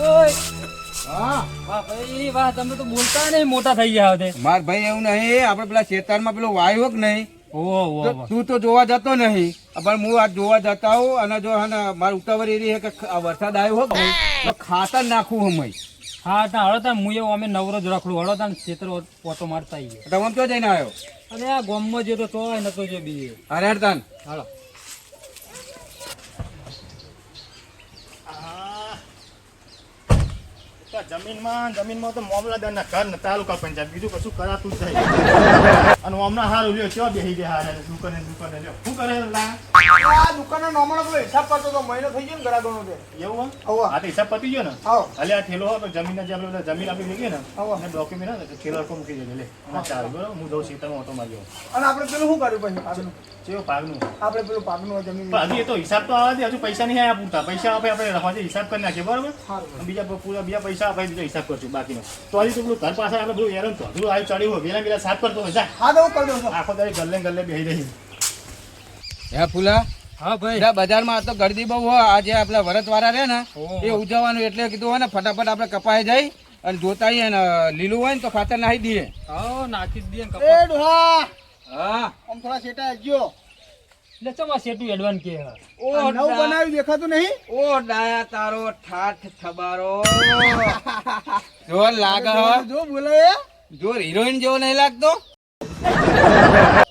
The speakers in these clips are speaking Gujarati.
ઓય હા વાહ ભાઈ વાહ, તમે તો બોલતા નહીં, મોટા થઈ ગયા હવે. માર ભાઈ એવું નહીં, આપણે પેલા ખેતરમાં પેલો વાયો કે નહીં, ઓહો તો તું તો જોવા જતો નહીં, પણ હું આ જોવા જતા હોઉં અને જો હે ને મારી ઉતાવળ એવી છે કે આ વરસાદ આવ્યો હોય કે નહીં, તો ખાતર નાખવું હમણાં. હા તા હળો તા હું એવું અમે નવરો જ રખડું હળો તા ખેતર પોતો મારતા આવીએ. તમે આમ ક્યાં જઈને આવ્યો? અને આ ગામમાં જે તો તોય નતો જે બીજે. અરે હેડતાન હાલો જમીનમાં તો મામલાદાર ના ઘર ને તાલુકા પંચાયત બીજું કશું કરાતું જ નહીં. અને હમણાં હારું લ્યો કેવા બેસી ગયા હારે દુકાને લ્યો શું કરે લા? આ દુકાનનો નોમણો પેલો હિસાબ કરતો તો મહિનો થઈ ગયો ને ગ્રાહકોનો તે. એવું હોવે. હા તો હિસાબ પતી ગયો ને? હોવ. હાલે આ થેલો હતો જમીન જે આપણે જમીન આપી મૂકી ને હોવે. અને ડોક્યુમેન્ટ ને થેલો આખો મૂકી દેજો લે. હા ચાલ બરોબર હું દઉં સીતામાં ઓટો માર્યો. અને આપણે પેલું શું કર્યું પછી પાકનું? કેવો ભાગનું? આપણે પેલું પાકનું જમીન પણ હજી એ તો હિસાબ તો આવે હજુ પૈસા નહીં આયા પૂરતા. પૈસા આપે આપણે રખવા હિસાબ કરી નાખીએ બરોબર. સારું. બીજા પૈસા આપે બીજો હિસાબ કરશું બાકીનો. તો હજી તો પેલું ઘર પાસે આપણે બધું એરન તો હજુ આવી ચડ્યું હોય વેલા સાફ કરતો હોય જા. હા તો હું કરી દઉં છું. આખો દાડી ગલ્લે બેસી રહી. હે ફૂલા, હા ભાઈ. બધા બજારમાં આ તો ગરદી બહુ હોય, આ જે આપણા વરત વાળા રહે ને ઓહો. એ ઉજવવાનું, એટલે કીધું હોય ને ફટાફટ આપણે કપાઈ જાય અને જોતા આવીએ ને લીલું હોય ને તો ખાતર નાખી દઈએ. હા નાખી જ દઈએ ને એ કપા. ડોહા હા આમ થોડા શેટા આવજો. એટલે ચમ આ શેઠું એડવાન્સ કે હે? આ નવું બનાવ્યું દેખાતું નહીં? ઓ ડાયા તારો ઠાઠ થબારો જો લાગે હો. જો બોલાય જો હિરોઈન જેવો નહીં લાગતો?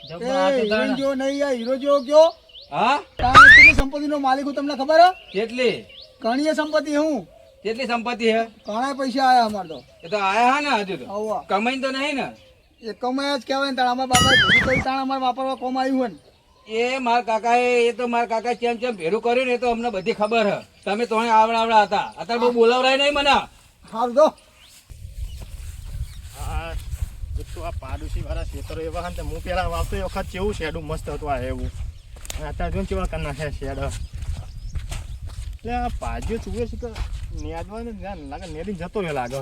જબર આ તો હીરો તાણા. જેવો નહીં, આ હીરો જેવો કયો? હા તાણે કેટલી સંપત્તિનો માલિક હું તમને ખબર હે? કેટલી ઘણીએ સંપત્તિ હું કેટલી સંપત્તિ હે? ઘણા પૈસા આયા અમાર તો. એ તો આયા હા ને હજુ તો આવા કમાઈને તો નહીં ને? એ કમાયા જ કહેવાય ને તાણ અમારા બાપા ભેગું કરી તાણ અમારે વાપરવા કોમ આવ્યું હોય ને. એ મારા કાકાએ એ તો મારા કાકા ચેમ ભેરું કર્યું ને એ તો અમને બધી ખબર હે. તમે તો આવડા હતા, અત્યારે બહુ બોલાવરાય નહીં મને. સારું તો હા એક તો આ પાડોશી વાળા ખેતરો એવા હતા હું પેલા વાવતો એ વખત કેવું શેડું મસ્ત હતું આ એવું. અને અત્યારે જો કેવા કરી નાખ્યા શેડ. એટલે આ ભાજીઓ ચુવેર છે તો નેદવા ને લાગે નેદી જતો રહ્યો લાગે.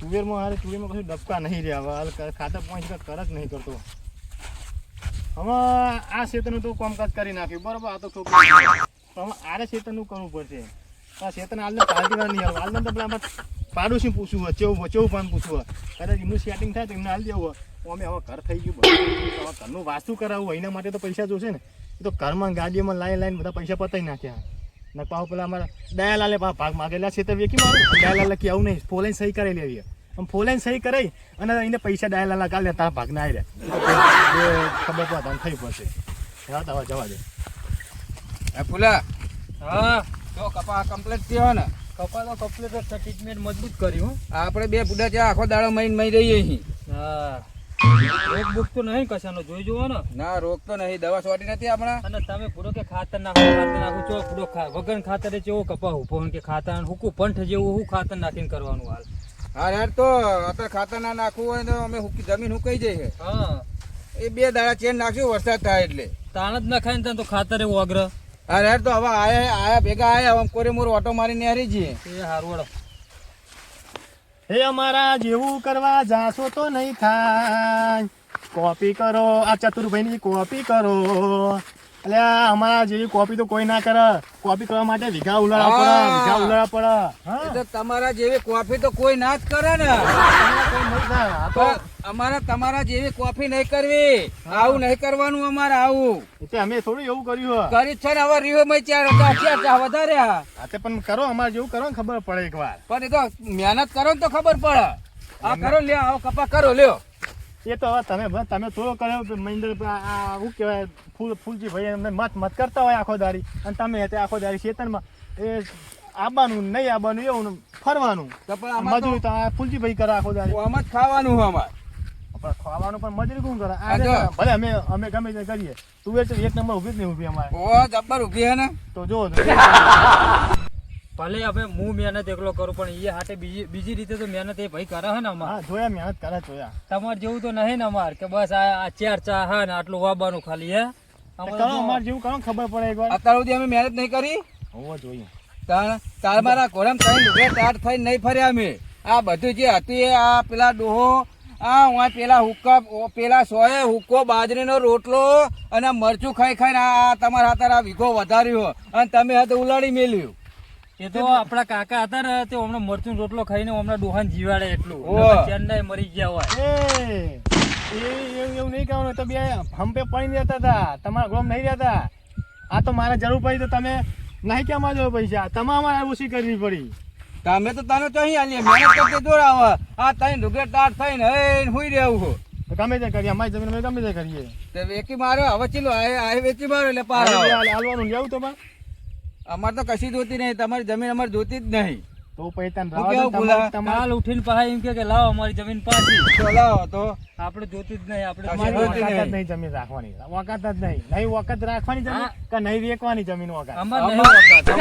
તુવેરમાં તુવેરમાં કશું ડબકા નહીં રહ્યા, હવે ખાતર પહોંચી કર જ નહીં કરતો. હવે આ ક્ષેત્રનું તો કામકાજ કરી નાખ્યું બરોબર. આ તો છોકરી હવે આરે ક્ષેત્રનું કરવું પડશે. આ ક્ષેત્રને હાલને પાર્ટી વાર નહીં હાલ હાલને તો પેલા પાડોશી પૂછવું હોય ચેવું પાન પૂછવું હોય. કદાચ એમનું સેટિંગ થાય તો એમને હાલ દેવું હોય. અમે હવે ઘર થઈ ગયું બધું હવે ઘરનું વાસ્તુ કરાવવું હોય એના માટે તો પૈસા જોશે ને. એ તો ઘરમાં ગાડીઓમાં લાઈન બધા પૈસા પતાવી નાખ્યા. ને પાછું પેલા અમારા દયાલાલે ભાગ માગેલા ક્ષેત્ર વેકી મારું દયાલાલે કે આવું નહીં ફોલાઈને સહી કરેલી આવી. આમ ફોલાઈને સહી કરાઈ અને એને પૈસા ડાયલાલા કાલે તારા ભાગના આવી રહ્યા ખબર પડે થઈ પડશે. હવે જવા દે. હે ફૂલા, હા તો કપા કમ્પ્લીટ થયો ને? કપા તો કમ્પ્લીટ ટ્રીટમેન્ટ મજબૂત કર્યું. આપણે બે બુડા ત્યાં આખો દાડો મહી રહીએ અહીં. હા રોગ બુક તો નહીં કશાનો જોઈ જોવો ને. ના રોગ તો નહીં, દવા સોટી નથી આપણા. અને તમે પૂરો કે ખાતર નાખો ચો પૂરો વગર ખાતરે જેવો કપા ઉભો કે ખાતર હુકું પંઠ જેવું હું ખાતર નાખીને કરવાનું હાલ. હા યાર, તો અત્યારે ખાતર ના નાખવું હોય તો અમે જમીન હુકાઈ જાય. હા એ બે દાડા ચેન નાખ્યું વરસાદ થાય એટલે તાણ જ નખાય ને તો ખાતર એવું અગ્ર. અરે યાર, તો હવે આયા ભેગા આયા હવે કોરે મોર ઓટો મારીને હારી જઈએ. એ હારું વળો. હે અમારા જેવું કરવા જાશો તો નહીં થાય. કોપી કરો આ ચતુરભાઈની કોપી કરો. એટલે અમારા જેવી કોપી તો કોઈ ના કરે. કોપી કરવા માટે વીઘા ઉલાડવા પડે. એ તો તમારા જેવી કોફી તો કોઈ ના જ કરે ને. તો અમારે તમારા જેવી કોફી નહીં કરવી, આવું નહીં કરવાનું અમારે. આવું એટલે અમે થોડું એવું કર્યું કરી છે ને હવે રીહો માં ચાર વધારે. હા પણ કરો અમારે જેવું કરો ને ખબર પડે એક વાર. પણ એ તો મહેનત કરો ને તો ખબર પડે. આ કરો લ્યો, આવો કપા કરો લ્યો. એ તો હવે તમે થોડો કર્યો મહેન્દ્ર આ શું કહેવાય ફૂલજી ભાઈ એમને મત કરતા હોય આખો દાડી અને તમે આખો દાડી ખેતરમાં એ આવવાનું નહીં આવવાનું એવું ફરવાનું. તો પણ આમાં તો મજૂરી તો આ ફૂલજી ભાઈ કરે આખો દાડી. આમ જ ખાવાનું હોય અમારે. પણ ખાવાનું પણ મજૂરી કોણ કરે? આ જો. ભલે અમે ગમે તે કરીએ તુવેર તો એક નંબર ઉભી જ નહીં ઉભી અમારે. ઓ જબ્બર ઉભી હે ને. તો જો ભલે હવે હું મહેનત એકલો કરું પણ એ હાટે બીજી રીતે તો મહેનત એ ભાઈ કરે હે ને અમાર. હા જોયા મહેનત કરે જોયા. તમારે જેવું તો નહીં ને અમાર કે બસ આ ચાર ચા હા ને આટલું વાબાનું ખાલી હે. કરો અમારે જેવું કરો ખબર પડે એક વાર. અત્યાર સુધી અમે મહેનત નહીં કરી. હોવો જોઈએ. તાર મારા ઘોડમ ત્રણ લુગડે તાર થઈને નહીં ફર્યા અમે. આ બધું જે હતું એ આ પેલા ડોહો આ પેલા હુક્કા પેલા સોએ હુક્કો બાજરીનો રોટલો અને મરચું ખાઈ ખાઈને આ તમારા હાથે આ વીઘો વધાર્યો અને તમે હાથે ઉલાડી મેલ્યું. એ તો આપણા કાકા હતા ને તે હમણાં મરચું રોટલો ખાઈને હમણાં ડોહાન જીવાડે એટલું ઓહ. ચેન્નાઈ મરી ગયા હોય એવું નહીં કહેવાનું તો બે હંપે પડી રહેતા હતા તમારા ગોમ નહીં રહેતા આ તો મારે જરૂર પડી તો તમે નહીં કેમ આજો પૈસા તમે અમારે ઓછી કરવી પડી તમે તો તને તો અહીં આલીએ મહેનત કરતી દોરાવે આ તઈ ઢુકડે ટાટ થઈને હે હુઈ રહેવું તો ગમે તે કરીએ અમારી જમીન અમે ગમે તે કરીએ તે વેચી મારો હવે ચીલો આ વેચી મારો એટલે પાર આવે. હાલવાનું લેવું તો પણ અમારે તો કશી જોતી નહીં તમારી જમીન અમારે જોતી જ નહીં તો પછી તને હું રાહ કેવું દો, બોલા? તમારે કાલ ઉઠીને પાછા એમ કે લાવો અમારી જમીન પાછી તો લાવો તો આપણે જોતી જ નહીં આપણે અમારી તમારી જોતી વકાત જ નહીં. નહીં જમીન રાખવાની વકાત જ નહીં નહીં વખત રાખવાની જમીન હા. કે નહીં વેચવાની જમીન વખત અમારે નહીં અમારે વખત. તો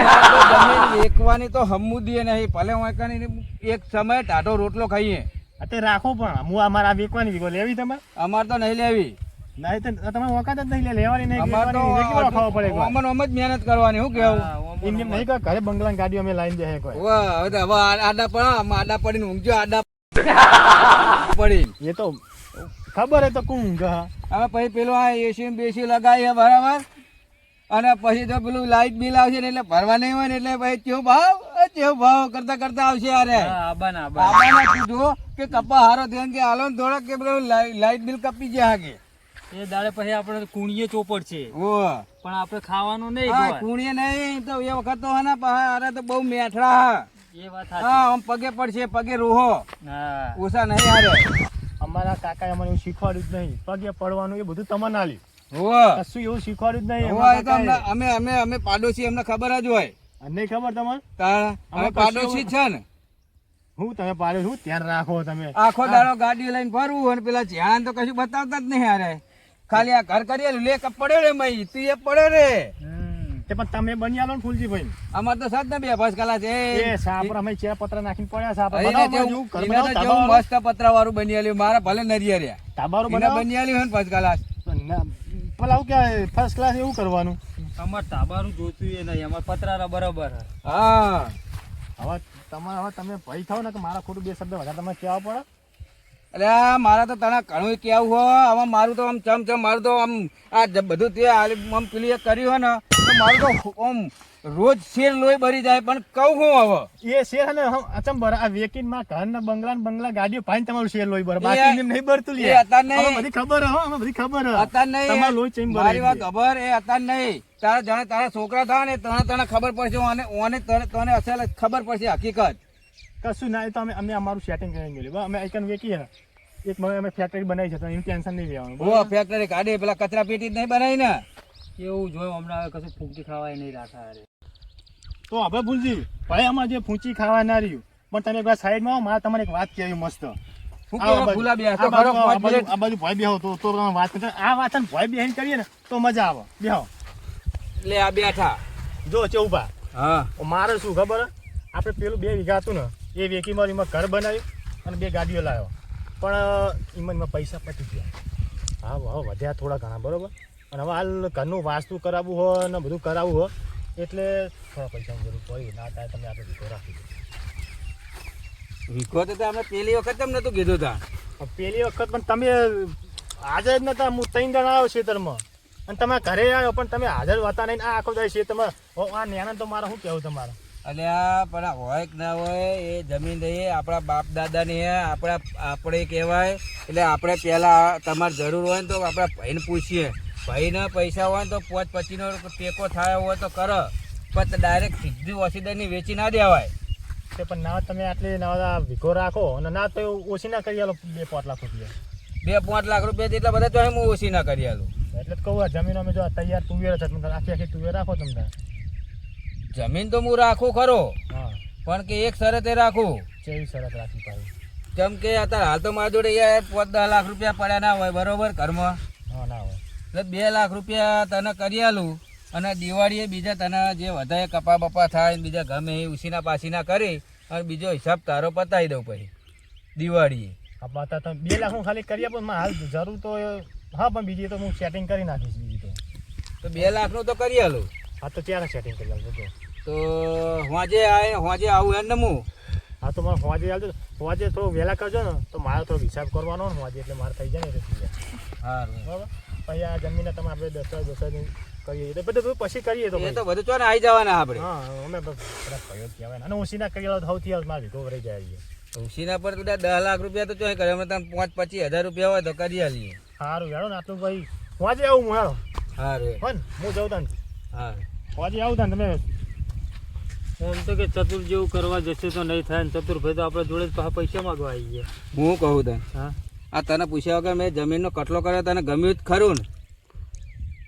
જમીન વેચવાની તો હમ્મુદીએ નહીં ભલે વાંકાની એક સમય ટાઢો રોટલો ખાઈએ તે રાખો પણ હું અમારે આ વેચવાની વિગો લેવી તમારે અમારે તો નહીં લેવી નહીં તો તમે વખત જ નહીં લેવાની નહીં અમારે તો વેચવાની, વેચી ખાવા પડે કોઈ. અમને આમ જ મહેનત કરવાની શું કેવું હા, ઓમ એમ નહીં કે ઘરે બંગલાની ગાડીઓ અમે લાઈન દે કોઈ વાહ, હવે તો હવે આડા પડો આમાં આડા પડીને ઊંઘજો આડા પડી એ તો ખબર હે તો કોણ ગા હવે પછી પેલું આ એસી બેસી લગાવીએ બરાબર અને પછી તો પેલું લાઈટ બિલ આવશે ને એટલે ભરવા નહીં હોય ને એટલે પછી કેવો ભાવ કરતા કરતા આવશે યાર હા, આબાના, આબાના. આબાના કીધું કે કપા હારો ધ્યાન કે હાલો ને થોડાક કે પેલું લાઈટ બિલ કપી જાય કે એ દાડે પછી આપણે કુણીએ ચોપડ છે ઓ પણ આપણે ખાવાનું નહીં હા ગોળ. કુણીએ નહીં તો એ વખત તો હે ને પાછા હારે તો બહુ મેઠડા હા. એ વાત સાચી. હા આમ પગે પડશે પગે રોહો હા ઓછા નહીં હારે અમારા કાકાએ અમને એવું શીખવાડ્યું જ નહીં પગે પડવાનું એ બધું તમને આલ્યું હોવે. કશું એવું શીખવાડ્યું જ નહીં હોવે, એ તો અમારા કાકાએ. અમે પાડોશી અમને ખબર જ હોય નહીં ખબર તમને તાણ અમે પાડોશી જ છે ને હું તમે પાડ્યો શું ધ્યાન રાખો તમે આખો દાડો ગાડી લઈને ફરવું અને પેલા જ્યાં તો કશું બતાવતા જ નહીં હારે ખાલી આ ઘર કરી લે કપ પડ્યો રે મઈ તું એ પડ્યો રે હમ. તે પણ તમે બની આલો ને ફૂલજીભાઈ અમાર તો સાત ને બે બસ કલા છે એ સાપર અમે ચેરા પત્ર નાખીને પડ્યા સાપર એને બનાવો જેવું- જેવું ઘર એને બનાવો, તો ધાબા જેવું વાળું. મસ્ત પતરા વાળું બની આલ્યું મારા ભલે નરિયા રહ્યા ધાબાવાળું એને બનાવો. બની આલ્યું હે ને ફર્સ્ટ ક્લાસ પેલા આવું કે ફર્સ્ટ ક્લાસ એવું કરવાનું અમારે તાબારું જોતું એ નહીં અમારે પતરારા બરાબર હે. હા હવે તમારે હવે તમે ભય થાવ ને કે મારા ખોટું બે શબ્દ વધારે તમે કહેવા પડે અરે આ મારા તો તને ઘણું કેવું હો હવે મારું તો આમ ચમ મારું તો આમ આ બધું તે આમ પેલું એ કર્યું હોય ને તો મારું તો આમ રોજ શેર લોહી ભરી જાય પણ કહું હું હવે એ શેર ને અચમ બર આ વેકીન માં ઘર ને બંગલા ગાડીઓ પાઈને તમારું શેર લોહી બર એ- બાકી એમ નહીં ભરતું લે એ અત્યારે નહીં. અમે બધી ખબર હો અમે બધી ખબર હે. અત્યારે નહીં તમારું લોહી ચેમ મારી વાત ભરાય ખબર એ અત્યારે નહીં તારા જાણે તારા છોકરા થાય ને તને ખબર પડશે ઓને તને અસલ ખબર પડશે હકીકત કશું ના એ તો અમે અમારું સેટિંગ કરીને મેળવ્યું અમે આઈકન વેકી હે એક અમે ફેક્ટરી બનાવી છે તો એનું ટેન્શન નહીં લેવાનું ઓ ફેક્ટરી કાઢી પેલા કચરા પેટી જ નહીં બનાવી ને એવું જોયું હમણાં હવે કશું ફૂંકી ખાવાય નહીં રાખા હારે. તો હવે ભૂલજી ભાઈ અમારે જે ફૂંચી ખાવા ના રહ્યું પણ તમે એકવાર સાઈડમાં આવો મારે તમારે એક વાત કહેવી મસ્ત હું આ કેવો બાજુ- ભૂલા બે આ બાજુ- આ બાજુ ભય બેહો તો તમે વાત કરતા આ વાત છે ને ભય બેહીને કરીએ ને તો મજા આવે બેહો લે આ બેઠા જો ચૌભા હા મારે શું ખબર હે? આપણે પેલું 2 વીઘા હતું ને એ વેકી મારી એમાં ઘર બનાવ્યું અને 2 ગાડીઓ લાવ્યો પણ એમાં પૈસા પતી ગયા હા વધ્યા થોડા ઘણા બરોબર અને હવે હાલ ઘરનું વાસ્તુ કરાવવું હોય ને બધું કરાવવું હોય એટલે થોડા પૈસાની જરૂર પડી ના થાય તમે આપણે વિકો રાખી વિકો તો અમે પેલી વખત તમને નતું કીધું તા દો પેલી વખત પણ તમે હાજર જ નતા હું 3 જણા આવ્યો ખેતરમાં અને તમે ઘરે આવ્યો પણ તમે હાજર હતા નહીં આ આખો દાય ખેતરમાં આ નેના તો મારે શું કહેવું તમારે અલ્યા પણ આ હોય કે ના હોય એ જમીન રહી આપણા બાપ દાદાની હે આપણે કહેવાય એટલે આપણે પહેલા તમારે જરૂર હોય ને તો આપણા ભાઈને પૂછીએ ભાઈને પૈસા હોય ને તો 5-25 ટેકો થાય હોય તો કરો પણ ડાયરેક્ટ સીધી ઓસીદાની વેચી ના દેવાય તે પણ ના તમે આટલી ના વિકો રાખો અને ના તો ઓછી ના કરી આલો 2-5 લાખ રૂપિયા 2-5 લાખ રૂપિયા જેટલા બધા તો હું ઓછી ના કરી આલું એટલે જ કહું આ જમીન અમે જો આ તૈયાર તુવેર છે તમે આખી આખી તુવેર રાખો તમે જમીન તો હું રાખું ખરો હા પણ કે એક શરતે રાખું જેવી શરત રાખી પાડી જેમ કે અત્યારે હાલ તો મારા જોડે યાર 5-10 લાખ રૂપિયા પડ્યા ના હોય બરોબર ઘરમાં હા ના હોય એટલે 2 લાખ રૂપિયા તને કરી આલું અને દિવાળીએ બીજા તને જે વધારે કપા બપા થાય બીજા ગમે એ ઉસીના પાસીના કરી અને બીજો હિસાબ તારો પતાવી દઉં પછી દિવાળીએ આપણા તો 2 લાખ હું ખાલી કરી આપું હાલ જરૂર તો હા પણ બીજી તો હું સેટિંગ કરી નાખીશ બીજી તો 2 લાખનું તો કરી આલું હા તો ત્યારે સેટિંગ કરી લાવજો તો હોજે આવું એમ ને હું હા તો મારે હોવાજે આવજો હોવાજે થોડું વહેલા કરજો ને તો મારે થોડો હિસાબ કરવાનો ને હોવાજે એટલે મારે થઈ જાય ને એટલે થઈ જાય સારું બરાબર પછી આ જમીને તમે આપણે 10 ની કરીએ તો બધું પછી કરીએ તો એ ભાઈ. તો બધું ચો ને આવી જવાના આપણે હા અમે બધા ભાઈઓ જ કહેવાય ને. અને ઓછીના કરી લો તો સૌથી મારે ભેગો રહી જાય છે. ઉસીના પર તો 10 લાખ રૂપિયા તો ચોય કરે અમે તમે 5-25 હજાર રૂપિયા હોય તો કરી આલીએ. સારું હેડો ને આટલું ભાઈ વાજે આવું હું હેડો હા રે હો ને હું જાઉં તને હા વાજે આવું તને તમે એમ તો કે ચતુર જેવું કરવા જશે તો નહીં થાય ને ચતુરભાઈ તો આપણે જોડે જ પાછા પૈસા માંગવા આવી ગયા. હું કહું તને હા આ તને પૂછ્યા વગર મેં જમીનનો કટલો કર્યો તને ગમ્યું જ ખરું ને?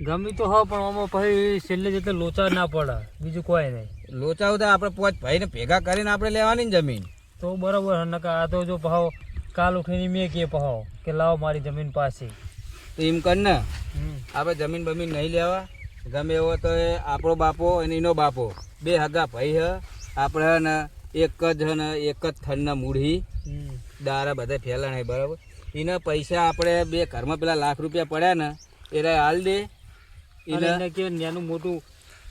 ગમી તો હા પણ આમાં પછી છેલ્લે જતે લોચા ના પડે બીજું કોઈ નહીં. લોચા ઉદા આપણે 5 ભાઈને ભેગા કરીને આપણે લેવાની ને જમીન. તો બરાબર નકા આ તો જો પહાવ કાલ ઉઠીને મેં કે પહાવ કે લાવો મારી જમીન પાસે. તો એમ કર ને આપણે જમીન બમીન નહીં લેવા. ગમે એવો તો એ આપણો બાપો અને એનો બાપો 2 હગા ભાઈ હ આપણે હે ને એક જ થનના મૂઢી દારા બધા ફેલાણ બરાબર. એના પૈસા આપણે 2 ઘરમાં પેલા લાખ રૂપિયા પડ્યા ને એ હાલ દે. એને કે નાનું મોટું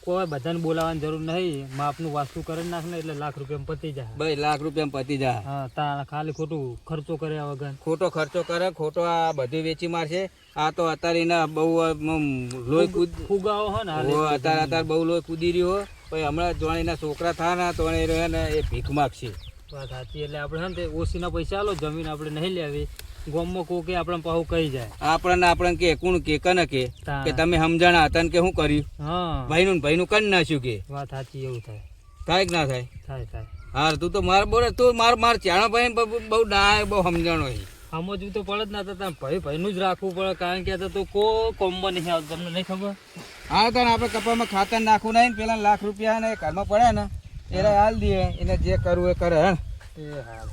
કોઈ બધાને બોલાવવાની જરૂર નહીં, માપનું વાસ્તુ કરી નાખ ને એટલે લાખ રૂપિયા પતી જાય. 2 લાખ રૂપિયા પતી જાય. હા તા ખાલી ખોટું ખર્ચો કર્યા વગર ખોટો ખર્ચો કરે, ખોટો આ બધું વેચી મારશે. આ તો અત્યારે એના બહુ લોહી કૂદ ફુગાવો હો ને હાલે. અત્યારે બહુ લોહી કૂદી રહ્યો. પછી હમણાં જોણે એના છોકરા થાય ને તો એ ભીખ માગશે. વાત સાચી. એટલે આપણે છે ને તે ઓછીના પૈસા આલો, જમીન આપણે નહીં લેવી. ગામમાં કહું કે આપણે પાહુ કહી જાય આપણને કે કોણ કે કને કે તમે સમજણા હતા ને કે શું કર્યું હા ભાઈનું કરી નાખ્યું કે વાત સાચી. એવું થાય થાય કે ના થાય? થાય. હા તું તો માર બોલે તું માર ચાણો ભાઈ બહુ ડાય બહુ સમજણો છે. સમજવું તો પડે જ ના. તો ભાઈનું જ રાખવું પડે કારણ કે આ તો કોઈ કોમ્બો નહીં આવતું. તમને નહીં ખબર? હા તો આપણે કપામાં ખાતર નાખવું નહીં ને પેલા લાખ રૂપિયા ને ઘરમાં પડ્યા ને એટલે હાલ દઈએ એને જે કરવું એ કરે. એ હાલ